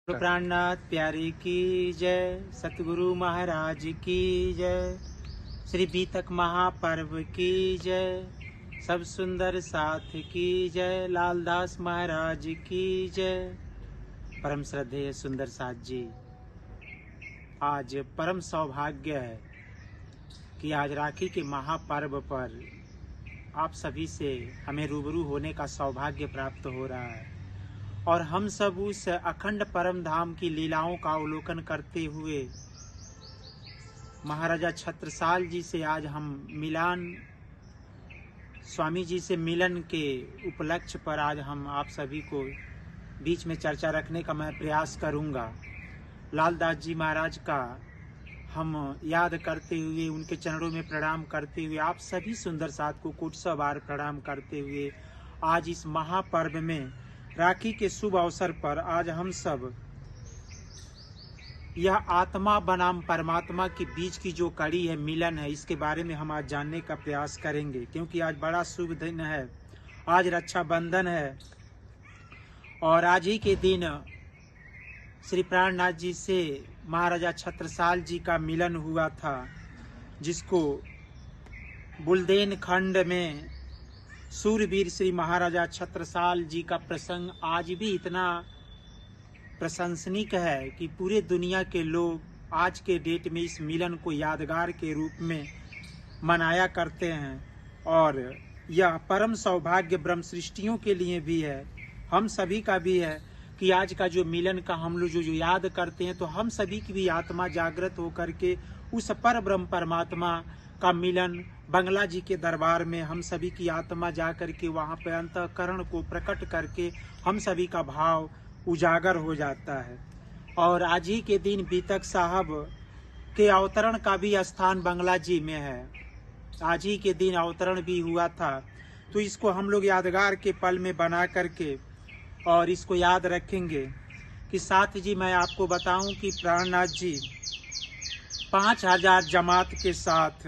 प्राणनाथ प्यारे की जय, सतगुरु महाराज की जय, श्री बीतक महापर्व की जय, सब सुंदर साथ की जय, लालदास महाराज की जय। परम श्रद्धेय सुंदर साथ जी, आज परम सौभाग्य है कि आज राखी के महापर्व पर आप सभी से हमें रूबरू होने का सौभाग्य प्राप्त हो रहा है और हम सब उस अखंड परम धाम की लीलाओं का अवलोकन करते हुए महाराजा छत्रसाल जी से आज हम मिलान स्वामी जी से मिलन के उपलक्ष्य पर आज हम आप सभी को बीच में चर्चा रखने का मैं प्रयास करूंगा। लालदास जी महाराज का हम याद करते हुए उनके चरणों में प्रणाम करते हुए आप सभी सुंदर साथ को कोटि सौ बार प्रणाम करते हुए आज इस महापर्व में राखी के शुभ अवसर पर आज हम सब यह आत्मा बनाम परमात्मा के बीच की जो कड़ी है, मिलन है, इसके बारे में हम आज जानने का प्रयास करेंगे क्योंकि आज बड़ा शुभ दिन है। आज रक्षाबंधन है और आज ही के दिन श्री प्राणनाथ जी से महाराजा छत्रसाल जी का मिलन हुआ था, जिसको बुलदेन खंड में सूरवीर श्री महाराजा छत्रसाल जी का प्रसंग आज भी इतना प्रशंसनीय है कि पूरे दुनिया के लोग आज के डेट में इस मिलन को यादगार के रूप में मनाया करते हैं और यह परम सौभाग्य ब्रह्म सृष्टियों के लिए भी है, हम सभी का भी है कि आज का जो मिलन का हम लोग जो याद करते हैं तो हम सभी की भी आत्मा जागृत होकर के उस पर ब्रह्म परमात्मा का मिलन बंगला जी के दरबार में हम सभी की आत्मा जाकर के वहाँ पे अंतःकरण को प्रकट करके हम सभी का भाव उजागर हो जाता है। और आज ही के दिन बीतक साहब के अवतरण का भी स्थान बंगला जी में है, आज ही के दिन अवतरण भी हुआ था, तो इसको हम लोग यादगार के पल में बना करके और इसको याद रखेंगे। कि साथ जी मैं आपको बताऊं कि प्राणनाथ जी 5000 जमात के साथ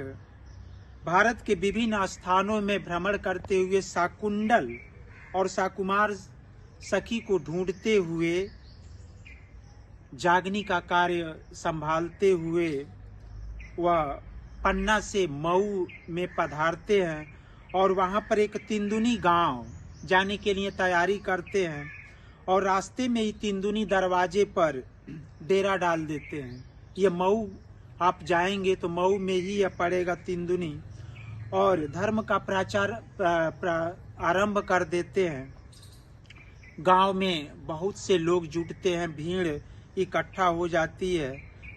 भारत के विभिन्न स्थानों में भ्रमण करते हुए शाकुंडल और शाकुमार सखी को ढूंढते हुए जागनी का कार्य संभालते हुए वह पन्ना से मऊ में पधारते हैं और वहां पर एक तिंदुनी गांव जाने के लिए तैयारी करते हैं और रास्ते में ही तिंदुनी दरवाजे पर डेरा डाल देते हैं। ये मऊ आप जाएंगे तो मऊ में ही यह पड़ेगा तिंदुनी, और धर्म का प्रचार आरंभ कर देते हैं। गांव में बहुत से लोग जुटते हैं, भीड़ इकट्ठा हो जाती है।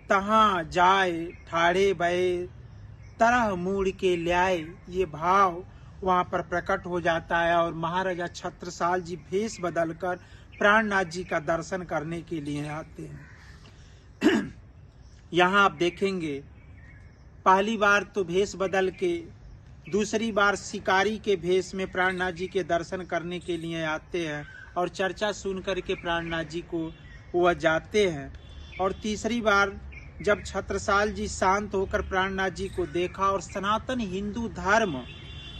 तहाँ जाए ठाड़े बए तरह मूड़ के ल्याए, ये भाव वहां पर प्रकट हो जाता है और महाराजा छत्रसाल जी भेष बदलकर प्राणनाथ जी का दर्शन करने के लिए आते हैं। यहाँ आप देखेंगे पहली बार तो भेष बदल के, दूसरी बार शिकारी के भेष में प्राणनाथ जी के दर्शन करने के लिए आते हैं और चर्चा सुन करके प्राणनाथ जी को वह जाते हैं। और तीसरी बार जब छत्रसाल जी शांत होकर प्राणनाथ जी को देखा और सनातन हिंदू धर्म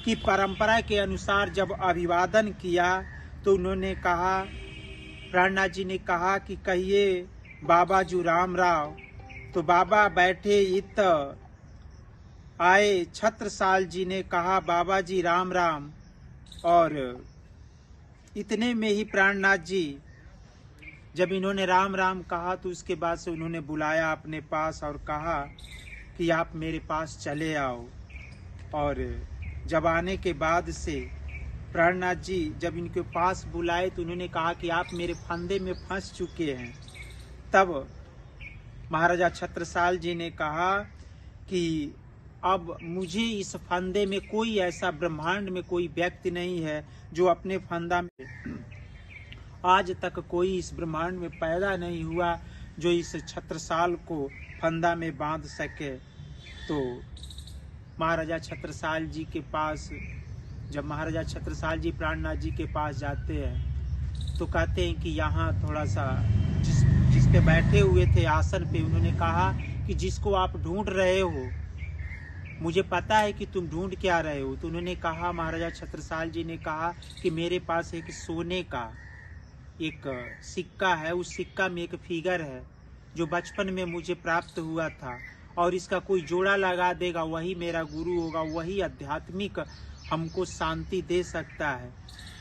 की परंपरा के अनुसार जब अभिवादन किया तो उन्होंने कहा, प्राणनाथ जी ने कहा कि कहिए बाबा जू राम राव। तो बाबा बैठे इत आए, छत्रसाल जी ने कहा बाबा जी राम राम। और इतने में ही प्राणनाथ जी जब इन्होंने राम राम कहा तो उसके बाद से उन्होंने बुलाया अपने पास और कहा कि आप मेरे पास चले आओ। और जब आने के बाद से प्राणनाथ जी जब इनके पास बुलाए तो उन्होंने कहा कि आप मेरे फंदे में फंस चुके हैं। तब महाराजा छत्रसाल जी ने कहा कि अब मुझे इस फंदे में कोई ऐसा ब्रह्मांड में कोई व्यक्ति नहीं है जो अपने फंदा में, आज तक कोई इस ब्रह्मांड में पैदा नहीं हुआ जो इस छत्रसाल को फंदा में बांध सके। तो महाराजा छत्रसाल जी के पास जब महाराजा छत्रसाल जी प्राणनाथ जी के पास जाते हैं तो कहते हैं कि यहाँ थोड़ा सा जिस पे बैठे हुए थे आसन पे, उन्होंने कहा कि जिसको आप ढूंढ रहे हो मुझे पता है कि तुम ढूंढ क्या रहे हो। तो उन्होंने कहा, महाराजा छत्रसाल जी ने कहा कि मेरे पास एक सोने का एक सिक्का है, उस सिक्का में एक फिगर है जो बचपन में मुझे प्राप्त हुआ था, और इसका कोई जोड़ा लगा देगा वही मेरा गुरु होगा, वही आध्यात्मिक हमको शांति दे सकता है।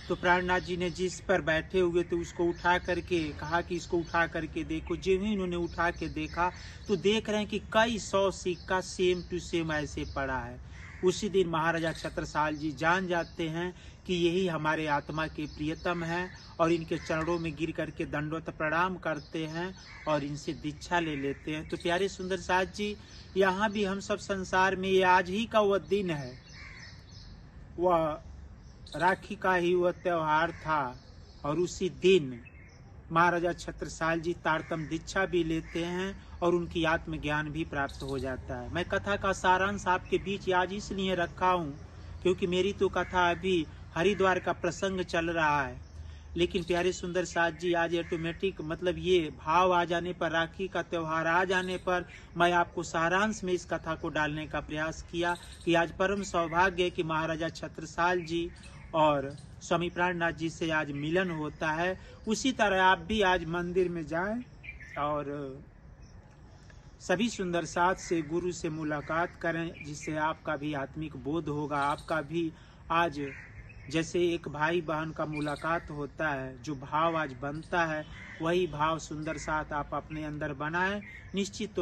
तो प्राणनाथ जी ने जिस पर बैठे हुए थे उसको उठा करके कहा कि इसको उठा करके देखो। जब ही उन्होंने उठा के देखा तो देख रहे हैं कि कई 100 सिक्का सेम टू सेम ऐसे पड़ा है। उसी दिन महाराजा छत्रसाल जी जान जाते हैं कि यही हमारे आत्मा के प्रियतम हैं, और इनके चरणों में गिर करके दंडवत प्रणाम करते हैं और इनसे दीक्षा ले लेते हैं। तो प्यारे सुंदर साथ जी, यहाँ भी हम सब संसार में ये आज ही का वह दिन है, वह राखी का ही वह त्योहार था, और उसी दिन महाराजा छत्रसाल जी तारतम दीक्षा भी लेते हैं और उनकी आत्मज्ञान भी प्राप्त हो जाता है। मैं कथा का सारांश आपके बीच आज इसलिए रखा हूँ क्योंकि मेरी तो कथा अभी हरिद्वार का प्रसंग चल रहा है, लेकिन प्यारे सुंदर साथ जी आज ऑटोमेटिक मतलब ये भाव आ जाने पर, राखी का त्योहार आ जाने पर मैं आपको सारांश में इस कथा को डालने का प्रयास किया कि आज परम सौभाग्य है कि महाराजा छत्रसाल जी और स्वामी प्राणनाथ जी से आज मिलन होता है। उसी तरह आप भी आज मंदिर में जाएं और सभी सुंदर साथ से गुरु से मुलाकात करें, जिससे आपका भी आत्मिक बोध होगा। आपका भी आज जैसे एक भाई बहन का मुलाकात होता है, जो भाव आज बनता है वही भाव सुंदर साथ आप अपने अंदर बनाएं। निश्चित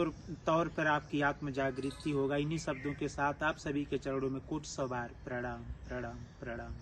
तौर पर आपकी आत्म जागृति होगा। इन्हीं शब्दों के साथ आप सभी के चरणों में कोटि सवार प्रणाम प्रणाम प्रणाम।